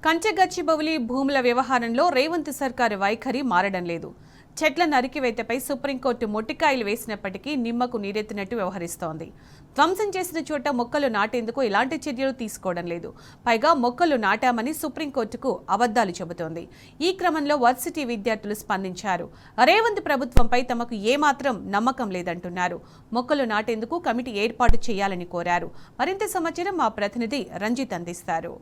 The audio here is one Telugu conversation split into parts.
కంచెగచ్చిబౌలి భూముల వ్యవహారంలో రేవంత్ సర్కారు వైఖరి మారడం లేదు. చెట్ల నరికివేతపై సుప్రీంకోర్టు మొట్టికాయలు వేసినప్పటికీ నిమ్మకు నీరెత్తినట్టు వ్యవహరిస్తోంది. ధ్వంసం చేసిన చోట మొక్కలు నాటేందుకు ఎలాంటి చర్యలు తీసుకోవడం లేదు. పైగా మొక్కలు నాటామని సుప్రీంకోర్టుకు అబద్దాలు చెబుతోంది. ఈ క్రమంలో వర్సిటీ విద్యార్థులు స్పందించారు. రేవంత్ ప్రభుత్వంపై తమకు ఏమాత్రం నమ్మకం లేదంటున్నారు. మొక్కలు నాటేందుకు కమిటీ ఏర్పాటు చేయాలని కోరారు. మరింత సమాచారం మా ప్రతినిధి రంజిత్ అందిస్తారు.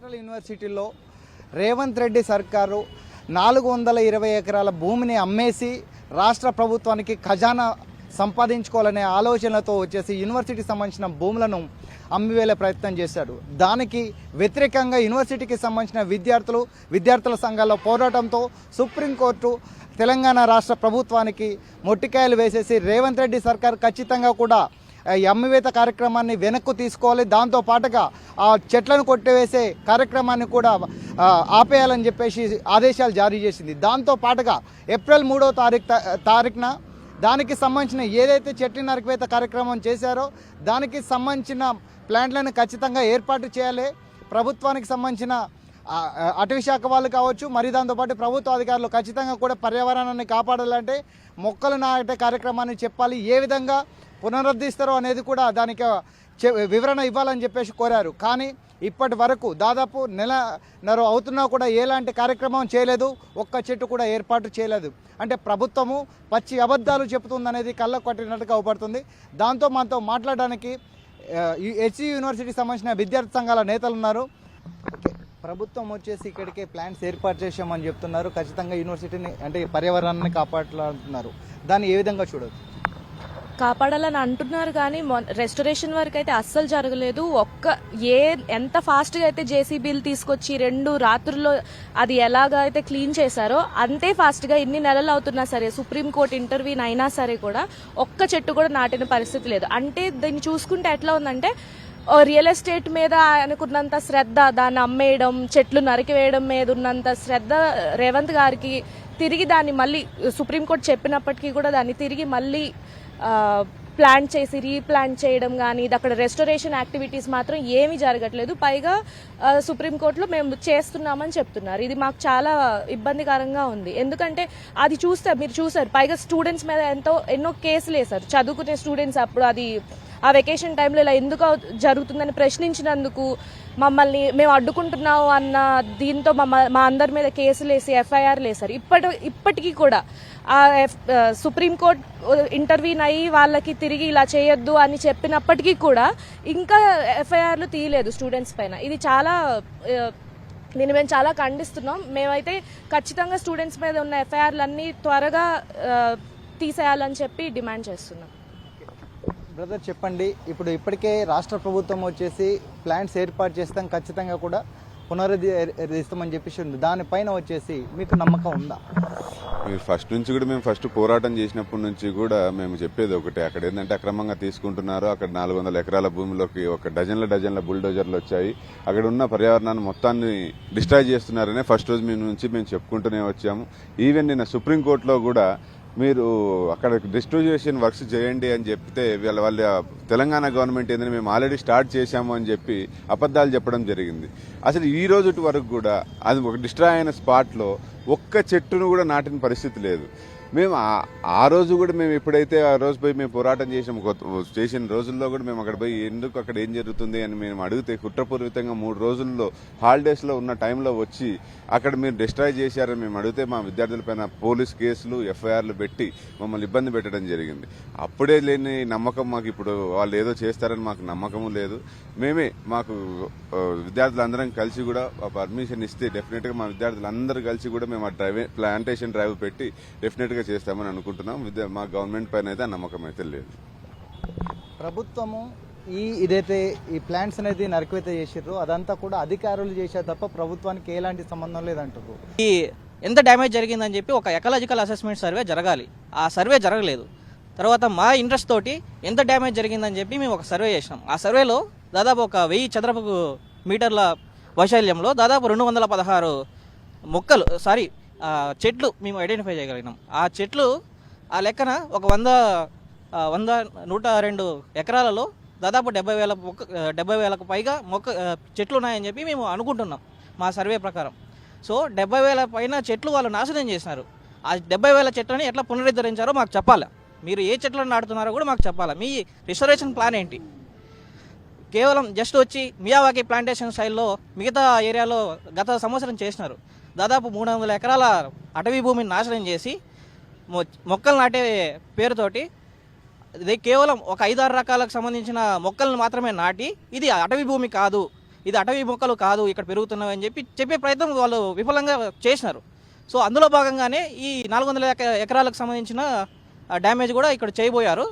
సెంట్రల్ యూనివర్సిటీలో రేవంత్ రెడ్డి సర్కారు 420 ఎకరాల భూమిని అమ్మేసి రాష్ట్ర ప్రభుత్వానికి ఖజానా సంపాదించుకోవాలనే ఆలోచనలతో వచ్చేసి యూనివర్సిటీకి సంబంధించిన భూములను అమ్మివేలే ప్రయత్నం చేశాడు. దానికి వ్యతిరేకంగా యూనివర్సిటీకి సంబంధించిన విద్యార్థుల సంఘాల పోరాటంతో సుప్రీంకోర్టు తెలంగాణ రాష్ట్ర ప్రభుత్వానికి మొట్టికాయలు వేసేసి రేవంత్ రెడ్డి సర్కార్ ఖచ్చితంగా కూడా ఈ అమ్మివేత కార్యక్రమాన్ని వెనక్కు తీసుకోవాలి, దాంతో పాటుగా ఆ చెట్లను కొట్టివేసే కార్యక్రమాన్ని కూడా ఆపేయాలని చెప్పేసి ఆదేశాలు జారీ చేసింది. దాంతో పాటుగా ఏప్రిల్ 3వ తారీఖున దానికి సంబంధించిన ఏదైతే చెట్టు నరికివేత కార్యక్రమం చేశారో దానికి సంబంధించిన ప్లాంట్లను ఖచ్చితంగా ఏర్పాటు చేయాలి. ప్రభుత్వానికి సంబంధించిన అటవీ శాఖ వాళ్ళు కావచ్చు, మరి దాంతోపాటు ప్రభుత్వ అధికారులు ఖచ్చితంగా కూడా పర్యావరణాన్ని కాపాడాలంటే మొక్కలు నాటే కార్యక్రమాన్ని చెప్పాలి. ఏ విధంగా పునరుద్ధరిస్తారో అనేది కూడా దానికి వివరణ ఇవ్వాలని చెప్పేసి కోరారు. కానీ ఇప్పటి వరకు దాదాపు నెలన్నర అవుతున్నా కూడా ఎలాంటి కార్యక్రమం చేయలేదు, ఒక్క చెట్టు కూడా ఏర్పాటు చేయలేదు. అంటే ప్రభుత్వము పచ్చి అబద్ధాలు చెబుతుందనేది కళ్ళ కొట్టినట్టుగా అవుపడుతుంది. దాంతో మనతో మాట్లాడడానికి హెచ్సి యూనివర్సిటీకి సంబంధించిన విద్యార్థి సంఘాల నేతలు ఉన్నారు. ప్రభుత్వం వచ్చేసి ఇక్కడికే ప్లాంట్స్ ఏర్పాటు చేసామని చెప్తున్నారు. ఖచ్చితంగా యూనివర్సిటీని అంటే పర్యావరణాన్ని కాపాడాలంటున్నారు. దాన్ని ఏ విధంగా చూడవచ్చు? కాపాడాలని అంటున్నారు కానీ రెస్టరేషన్ వరకు అయితే అస్సలు జరగలేదు. ఎంత ఫాస్ట్గా అయితే జేసీబీలు తీసుకొచ్చి 2 రాత్రుల్లో అది ఎలాగ అయితే క్లీన్ చేశారో అంతే ఫాస్ట్గా ఇన్ని నెలలు అవుతున్నా సరే, సుప్రీంకోర్టు ఇంటర్వ్యూని అయినా సరే కూడా ఒక్క చెట్టు కూడా నాటిన పరిస్థితి లేదు. అంటే దీన్ని చూసుకుంటే ఎట్లా ఉందంటే రియల్ ఎస్టేట్ మీద ఆయనకున్నంత శ్రద్ధ, దాన్ని అమ్మేయడం, చెట్లు నరికివేయడం మీద ఉన్నంత శ్రద్ధ రేవంత్ గారికి తిరిగి దాన్ని మళ్ళీ సుప్రీంకోర్టు చెప్పినప్పటికీ కూడా దాన్ని తిరిగి మళ్ళీ ప్లాంట్ చేసి రీప్లాంట్ చేయడం కానీ ఇది అక్కడ రెస్టరేషన్ యాక్టివిటీస్ మాత్రం ఏమీ జరగట్లేదు. పైగా సుప్రీంకోర్టులో మేము చేస్తున్నామని చెప్తున్నారు. ఇది మాకు చాలా ఇబ్బందికరంగా ఉంది. ఎందుకంటే అది మీరు చూసారు, పైగా స్టూడెంట్స్ మీద ఎన్నో కేసులు వేశారు. చదువుకునే స్టూడెంట్స్ అప్పుడు అది ఆ వెకేషన్ టైంలో ఇలా ఎందుకు జరుగుతుందని ప్రశ్నించినందుకు మమ్మల్ని మేము అడ్డుకుంటున్నాము అన్న దీంతో మా అందరి మీద కేసులు వేసి ఎఫ్ఐఆర్లు వేశారు. ఇప్పటికీ కూడా ఆ సుప్రీంకోర్టు ఇంటర్వ్యూన్ అయ్యి వాళ్ళకి తిరిగి ఇలా చేయొద్దు అని చెప్పినప్పటికీ కూడా ఇంకా ఎఫ్ఐఆర్లు తీయలేదు స్టూడెంట్స్ పైన. ఇది దీన్ని మేము చాలా ఖండిస్తున్నాం. మేమైతే ఖచ్చితంగా స్టూడెంట్స్ మీద ఉన్న ఎఫ్ఐఆర్లన్నీ త్వరగా తీసేయాలని చెప్పి డిమాండ్ చేస్తున్నాం. బ్రదర్ చెప్పండి, ఇప్పటికే రాష్ట్ర ప్రభుత్వం వచ్చేసి ప్లాంట్స్ ఏర్పాటు చేస్తాం, ఖచ్చితంగా కూడా పునరుద్ధరిస్తామని చెప్పేసి ఉంది. దానిపైన వచ్చేసి మీకు నమ్మకం ఉందా? మీరు ఫస్ట్ పోరాటం చేసినప్పటి నుంచి కూడా మేము చెప్పేది ఒకటే, అక్కడ ఏంటంటే అక్రమంగా తీసుకుంటున్నారు. అక్కడ 400 ఎకరాల భూమిలోకి ఒక డజన్ల బుల్డోజర్లు వచ్చాయి. అక్కడ ఉన్న పర్యావరణాన్ని మొత్తాన్ని డిస్ట్రాయ్ చేస్తున్నారనే ఫస్ట్ రోజు నుంచి మేము చెప్పుకుంటూనే వచ్చాము. ఈవెన్ నిన్న సుప్రీంకోర్టులో కూడా మీరు అక్కడ డిస్ట్రిబ్యూషన్ వర్క్స్ చేయండి అని చెప్తే వాళ్ళ తెలంగాణ గవర్నమెంట్ ఏంటంటే మేము ఆల్రెడీ స్టార్ట్ చేశాము అని చెప్పి అబద్ధాలు చెప్పడం జరిగింది. అసలు ఈ రోజు వరకు కూడా అది ఒక డిస్ట్రాయ్ అయిన స్పాట్లో ఒక్క చెట్టును కూడా నాటిన పరిస్థితి లేదు. మేము ఆ రోజు కూడా మేము ఎప్పుడైతే ఆ రోజు పోయి మేము పోరాటం చేసిన రోజుల్లో కూడా మేము అక్కడ పోయి ఎందుకు అక్కడ ఏం జరుగుతుంది అని మేము అడిగితే కుట్రపూరితంగా 3 రోజుల్లో హాలిడేస్లో ఉన్న టైంలో వచ్చి అక్కడ మీరు డిస్ట్రాయ్ చేశారని మేము అడిగితే మా విద్యార్థులపైన పోలీస్ కేసులు ఎఫ్ఐఆర్లు పెట్టి మమ్మల్ని ఇబ్బంది పెట్టడం జరిగింది. అప్పుడే లేని నమ్మకం మాకు ఇప్పుడు వాళ్ళు ఏదో చేస్తారని మాకు నమ్మకము లేదు. మాకు విద్యార్థులందరం కలిసి కూడా పర్మిషన్ ఇస్తే డెఫినెట్గా మా విద్యార్థులందరూ కలిసి కూడా మేము ఆ ప్లాంటేషన్ డ్రైవ్ పెట్టి డెఫినెట్గా చేస్తామని అనుకుంటున్నాం. మా గవర్నమెంట్ పైన అయితే నమ్మకం అయితే లేదు. ప్రభుత్వము ఇదైతే ఈ ప్లాంట్స్ అనేది నరికివేత చేసిర్రు అదంతా కూడా అధికారులు చేశారు తప్ప ప్రభుత్వానికి ఎలాంటి సంబంధం లేదంటారు. ఈ ఎంత డ్యామేజ్ జరిగిందని చెప్పి ఒక ఎకలాజికల్ అసెస్మెంట్ సర్వే జరగాలి. ఆ సర్వే జరగలేదు. తర్వాత మా ఇంట్రెస్ట్ తోటి ఎంత డ్యామేజ్ జరిగిందని చెప్పి మేము ఒక సర్వే చేసినాం. ఆ సర్వేలో దాదాపు ఒక 1000 చదరపు మీటర్ల వైశాల్యంలో దాదాపు 216 చెట్లు మేము ఐడెంటిఫై చేయగలిగినాం. ఆ చెట్లు ఆ లెక్కన ఒక 102 ఎకరాలలో దాదాపు 70,000కు పైగా చెట్లు ఉన్నాయని చెప్పి మేము అనుకుంటున్నాం మా సర్వే ప్రకారం. సో 70,000 పైన చెట్లు వాళ్ళు నాశనం చేసినారు. ఆ 70,000 చెట్లని ఎట్లా పునరుద్ధరించారో మాకు చెప్పాలి. మీరు ఏ చెట్లను నాటుతున్నారో కూడా మాకు చెప్పాలి. మీ రిస్టోరేషన్ ప్లాన్ ఏంటి? కేవలం జస్ట్ వచ్చి మియావాకి ప్లాంటేషన్ స్టైల్లో మిగతా ఏరియాలో గత సంవత్సరం చేసినారు. దాదాపు 300 ఎకరాల అటవీ భూమిని నాశనం చేసి మొక్కలు నాటే పేరుతోటి ఇది కేవలం ఒక 5-6 రకాలకు సంబంధించిన మొక్కలను మాత్రమే నాటి ఇది అటవీ భూమి కాదు, ఇది అటవీ మొక్కలు కాదు ఇక్కడ పెరుగుతున్నవి అని చెప్పే ప్రయత్నం వాళ్ళు విఫలంగా చేసినారు. సో అందులో భాగంగానే ఈ 400 ఎకరాలకు సంబంధించిన డ్యామేజ్ కూడా ఇక్కడ చేయబోయారు.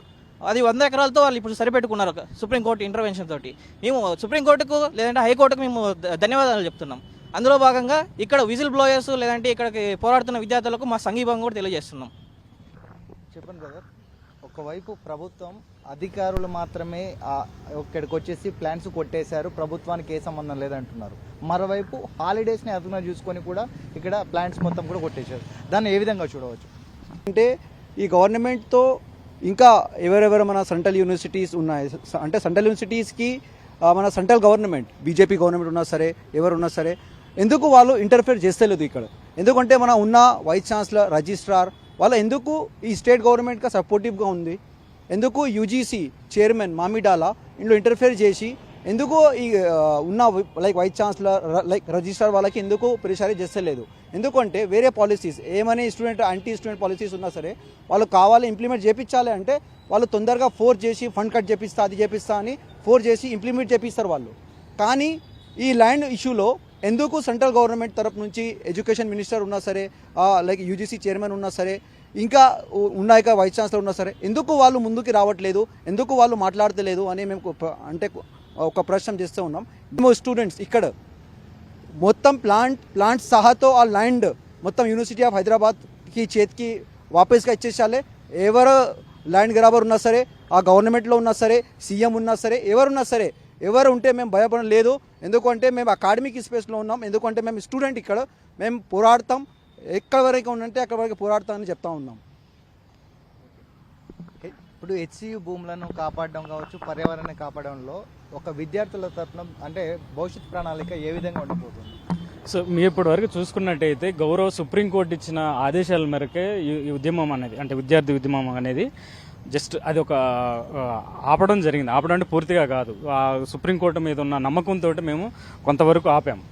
అది 100 ఎకరాలతో వాళ్ళు ఇప్పుడు సరిపెట్టుకున్నారు సుప్రీంకోర్టు ఇంటర్వెన్షన్ తోటి. మేము సుప్రీంకోర్టుకు లేదంటే హైకోర్టుకు మేము ధన్యవాదాలు చెప్తున్నాం. అందులో భాగంగా ఇక్కడ విజిల్ బ్లోయర్స్ లేదంటే ఇక్కడికి పోరాడుతున్న విద్యార్థులకు మా సంఘీభావం కూడా తెలియజేస్తున్నాం. చెప్పండి బ్రదర్, ఒకవైపు ప్రభుత్వం అధికారులు మాత్రమే ఇక్కడికి వచ్చేసి ప్లాన్స్ కొట్టేశారు, ప్రభుత్వానికి ఏ సంబంధం లేదంటున్నారు. మరోవైపు హాలిడేస్ని అదుపుగా చూసుకొని కూడా ఇక్కడ ప్లాంట్స్ మొత్తం కూడా కొట్టేశారు. దాన్ని ఏ విధంగా చూడవచ్చు? అంటే ఈ గవర్నమెంట్తో ఇంకా ఎవరెవరు మన సెంట్రల్ యూనివర్సిటీస్ ఉన్నాయి, అంటే సెంట్రల్ యూనివర్సిటీస్కి మన సెంట్రల్ గవర్నమెంట్ బీజేపీ గవర్నమెంట్ ఉన్నా సరే ఎవరు ఉన్నా సరే ఎందుకు వాళ్ళు ఇంటర్ఫియర్ చేస్తలేదు ఇక్కడ? ఎందుకంటే మన ఉన్న వైస్ ఛాన్సలర్ రిజిస్ట్రార్ వాళ్ళ ఎందుకు ఈ స్టేట్ గవర్నమెంట్గా సపోర్టివ్గా ఉంది? ఎందుకు యూజీసీ చైర్మన్ మామిడాలా ఇందులో ఇంటర్ఫియర్ చేసి ఎందుకు ఈ ఉన్న like vice chancellor like registrar వాళ్ళకి ఎందుకు ప్రెషర్ చేస్తలేదు? ఎందుకంటే వేరే పాలసీస్ ఏమని స్టూడెంట్ యాంటీ స్టూడెంట్ పాలసీస్ ఉన్నా సరే వాళ్ళు కావాలి ఇంప్లిమెంట్ చేయించాలి అంటే వాళ్ళు తొందరగా ఫోర్స్ చేసి ఫండ్ కట్ చేపిస్తా అది చేపిస్తా అని ఫోర్స్ చేసి ఇంప్లిమెంట్ చేపిస్తారు వాళ్ళు. కానీ ఈ ల్యాండ్ ఇష్యూలో ఎందుకు సెంట్రల్ గవర్నమెంట్ తరపు నుంచి ఎడ్యుకేషన్ మినిస్టర్ ఉన్నా సరే లైక్ యూజీసీ చైర్మన్ ఉన్నా సరే ఇంకా ఉన్నాయిక వైస్ ఛాన్సలర్ ఉన్నా సరే ఎందుకు వాళ్ళు ముందుకు రావట్లేదు, ఎందుకు వాళ్ళు మాట్లాడతలేదు అని మేము అంటే ఒక ప్రశ్న చేస్తూ ఉన్నాం. మేము స్టూడెంట్స్ ఇక్కడ మొత్తం ప్లాంట్ సహాతో ఆ ల్యాండ్ మొత్తం యూనివర్సిటీ ఆఫ్ హైదరాబాద్కి చేతికి వాపస్గా ఇచ్చేసాలే. ఎవరు ల్యాండ్ గ్రాబర్ ఉన్నా సరే ఆ గవర్నమెంట్లో ఉన్నా సరే సీఎం ఉన్నా సరే ఎవరున్నా సరే ఎవరు ఉంటే మేము భయపడడం లేదు. ఎందుకంటే మేము అకాడమిక్ స్పేస్లో ఉన్నాం, ఎందుకంటే మేము స్టూడెంట్ ఇక్కడ మేము పోరాడతాం, ఎక్కడి వరకు ఉంటే అక్కడి వరకు పోరాడతామని చెప్తా ఉన్నాం. ఇప్పుడు హెచ్సియు భూములను కాపాడడం కావచ్చు, పర్యావరణాన్ని కాపాడడంలో ఒక విద్యార్థుల తరఫున అంటే భవిష్యత్ ప్రణాళిక ఏ విధంగా ఉండబోతుంది? సో మీ ఇప్పటి వరకు చూసుకున్నట్టయితే గౌరవ సుప్రీంకోర్టు ఇచ్చిన ఆదేశాల మేరకే ఈ ఉద్యమం అనేది అంటే విద్యార్థి ఉద్యమం అనేది జస్ట్ అది ఒక ఆపడం జరిగింది. ఆపడం అంటే పూర్తిగా కాదు, సుప్రీంకోర్టు మీద ఉన్న నమ్మకంతో మేము కొంతవరకు ఆపాము.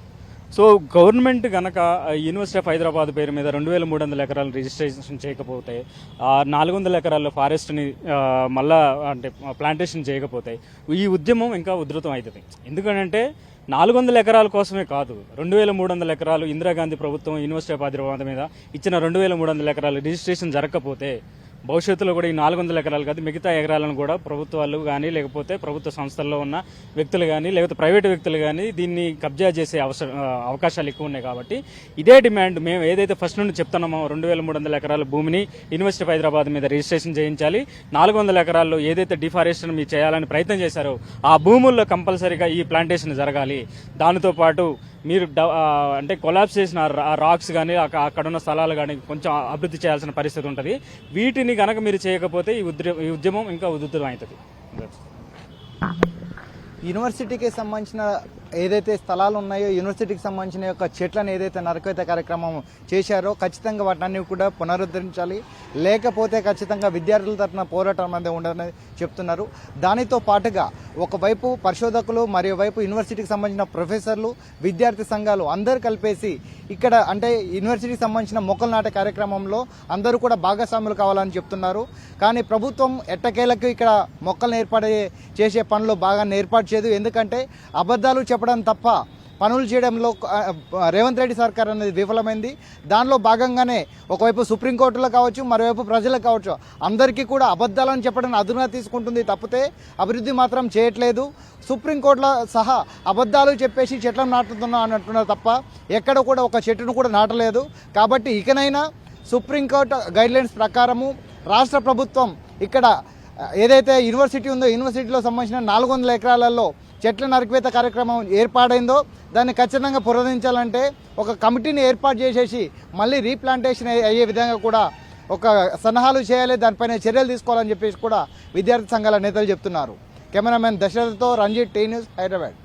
సో గవర్నమెంట్ కనుక యూనివర్సిటీ ఆఫ్ హైదరాబాద్ పేరు మీద 2,300 ఎకరాలు రిజిస్ట్రేషన్ చేయకపోతే 400 ఎకరాల్లో ఫారెస్ట్ని మళ్ళా అంటే ప్లాంటేషన్ చేయకపోతే ఈ ఉద్యమం ఇంకా ఉధృతం అవుతుంది. ఎందుకంటే 400 ఎకరాల కోసమే కాదు, 2,300 ఎకరాలు ఇందిరాగాంధీ ప్రభుత్వం యూనివర్సిటీ ఆఫ్ హైదరాబాద్ మీద ఇచ్చిన 2,300 ఎకరాలు రిజిస్ట్రేషన్ జరగకపోతే భవిష్యత్తులో కూడా ఈ 400 ఎకరాలు కాదు మిగతా ఎకరాలను కూడా ప్రభుత్వాలు కానీ లేకపోతే ప్రభుత్వ సంస్థల్లో ఉన్న వ్యక్తులు కానీ లేకపోతే ప్రైవేటు వ్యక్తులు కానీ దీన్ని కబ్జా చేసే అవకాశాలు ఎక్కువ ఉన్నాయి. కాబట్టి ఇదే డిమాండ్ మేము ఏదైతే ఫస్ట్ నుండి చెప్తున్నామో 2,300 ఎకరాల భూమిని యూనివర్సిటీ ఆఫ్ హైదరాబాద్ మీద రిజిస్ట్రేషన్ చేయించాలి, 400 ఎకరాల్లో ఏదైతే డిఫారెస్టేషన్ మీరు చేయాలని ప్రయత్నం చేశారో ఆ భూముల్లో కంపల్సరీగా ఈ ప్లాంటేషన్ జరగాలి. దానితో పాటు మీరు అంటే కొలాప్స్ చేసిన రాక్స్ కానీ అక్కడ ఉన్న స్థలాలు కానీ కొంచెం అభివృద్ధి చేయాల్సిన పరిస్థితి ఉంటుంది. వీటిని కనుక మీరు చేయకపోతే ఈ ఉద్యమం ఇంకా ఉధృతం అవుతుంది. యూనివర్సిటీకి సంబంధించిన ఏదైతే స్థలాలు ఉన్నాయో యూనివర్సిటీకి సంబంధించిన యొక్క చెట్లను ఏదైతే నరకవేత కార్యక్రమం చేశారో ఖచ్చితంగా వాటిని కూడా పునరుద్ధరించాలి, లేకపోతే ఖచ్చితంగా విద్యార్థుల తరఫున పోరాటం అనేది ఉండదని చెప్తున్నారు. దానితో పాటుగా ఒకవైపు పరిశోధకులు మరియు వైపు యూనివర్సిటీకి సంబంధించిన ప్రొఫెసర్లు విద్యార్థి సంఘాలు అందరూ కలిపేసి ఇక్కడ అంటే యూనివర్సిటీకి సంబంధించిన మొక్కలు నాటే కార్యక్రమంలో అందరూ కూడా భాగస్వాములు కావాలని చెప్తున్నారు. కానీ ప్రభుత్వం ఎట్టకేలకు ఇక్కడ మొక్కలను చేసే పనులు బాగా ఏర్పాటు చేయదు. ఎందుకంటే అబద్ధాలు చెప్పడం తప్ప పనులు చేయడంలో రేవంత్ రెడ్డి సర్కార్ అనేది విఫలమైంది. దానిలో భాగంగానే ఒకవైపు సుప్రీంకోర్టులో కావచ్చు మరోవైపు ప్రజలకు కావచ్చు అందరికీ కూడా అబద్ధాలను చెప్పడం అదునుగా తీసుకుంటుంది తప్పితే అభివృద్ధి మాత్రం చేయట్లేదు. సుప్రీంకోర్టులో సహా అబద్ధాలు చెప్పేసి చెట్లను నాటుతున్నా అంటున్నారు తప్ప ఎక్కడ కూడా ఒక చెట్టును కూడా నాటలేదు. కాబట్టి ఇకనైనా సుప్రీంకోర్టు గైడ్లైన్స్ ప్రకారము రాష్ట్ర ప్రభుత్వం ఇక్కడ ఏదైతే యూనివర్సిటీ ఉందో యూనివర్సిటీలో సంబంధించిన 400 ఎకరాలలో చెట్ల నరికివేత కార్యక్రమం ఏర్పాటైందో దాన్ని ఖచ్చితంగా పునరుద్ధరించాలంటే ఒక కమిటీని ఏర్పాటు చేసేసి మళ్ళీ రీప్లాంటేషన్ అయ్యే విధంగా కూడా ఒక సలహాలు చేయాలి, దానిపైన చర్యలు తీసుకోవాలని చెప్పేసి కూడా విద్యార్థి సంఘాల నేతలు చెప్తున్నారు. కెమెరామెన్ దశరథతో రంజిత్, టీ న్యూస్, హైదరాబాద్.